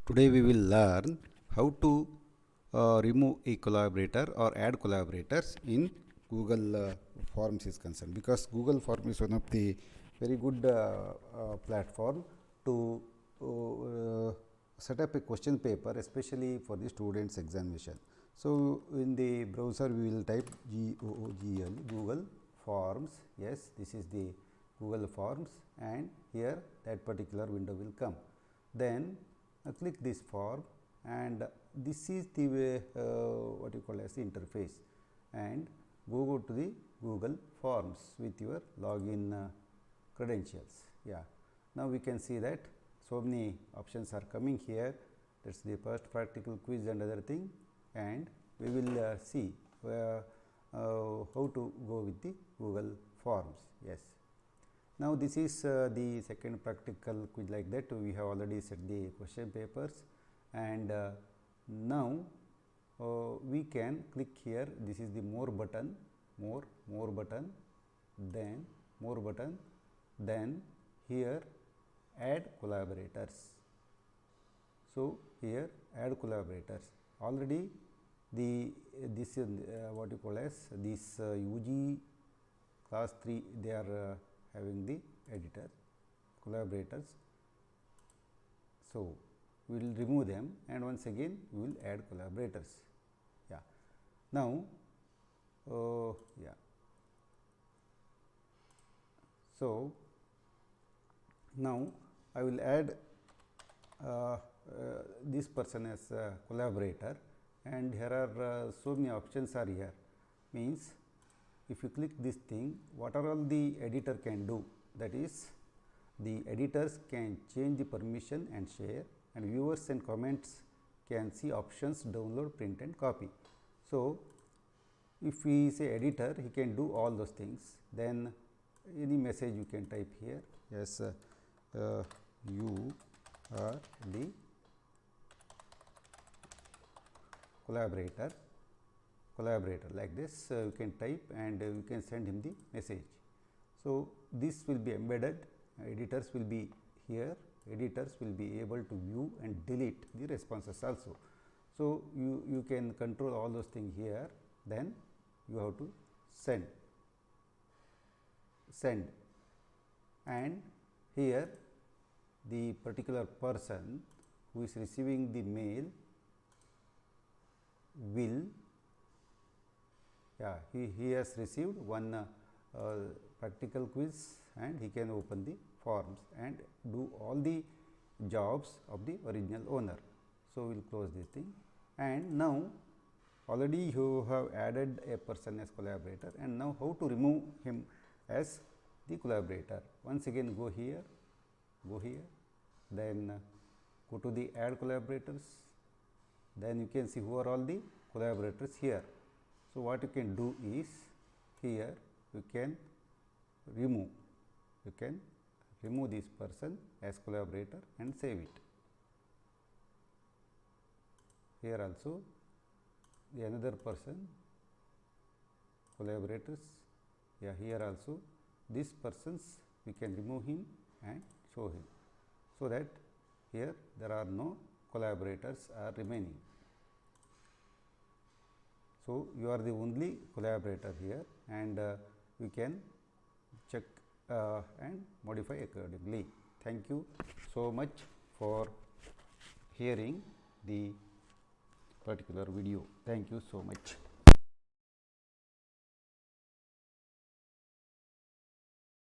Today we will learn how to remove a collaborator or add collaborators in Google Forms is concerned, because Google Form is one of the very good platform to set up a question paper, especially for the students examination. So in the browser we will type Google Google Forms. Yes, this is the Google Forms, and here that particular window will come. Then click this form, and this is the way what you call as the interface, and go to the Google Forms with your login credentials. Yeah, now we can see that so many options are coming here. That's the first practical quiz and other thing, and we will see how to go with the Google Forms. Yes. Now, this is the second practical quiz. Like that, we have already set the question papers, and now we can click here. This is the more button, more button, then more button, then here add collaborators. So, here add collaborators. Already the this is what you call as this UG class 3, they are having the editor collaborators. So, we will remove them, and once again we will add collaborators. Yeah. Now, yeah. So, now I will add this person as a collaborator, and here are so many options are here. Means if you click this thing, what are all the editor can do? That is, the editors can change the permission and share, and viewers and comments can see options download, print and copy. So, if we say editor, he can do all those things. Then any message you can type here. Yes, you are the collaborator like this, you can type, and you can send him the message. So, this will be embedded, editors will be here, editors will be able to view and delete the responses also. So, you can control all those things here. Then you have to send, and here the particular person who is receiving the mail will, yeah, he has received one practical quiz, and he can open the forms and do all the jobs of the original owner. So, we will close this thing, and now already you have added a person as collaborator, and now how to remove him as the collaborator. Once again go here, then go to the add collaborators, then you can see who are all the collaborators here. So, what you can do is, here you can remove this person as collaborator and save it. Here also the another person collaborators, yeah, here also this persons we can remove him and show him, so that here there are no collaborators are remaining. So, you are the only collaborator here, and you can check and modify accordingly. Thank you so much for hearing the particular video. Thank you so much.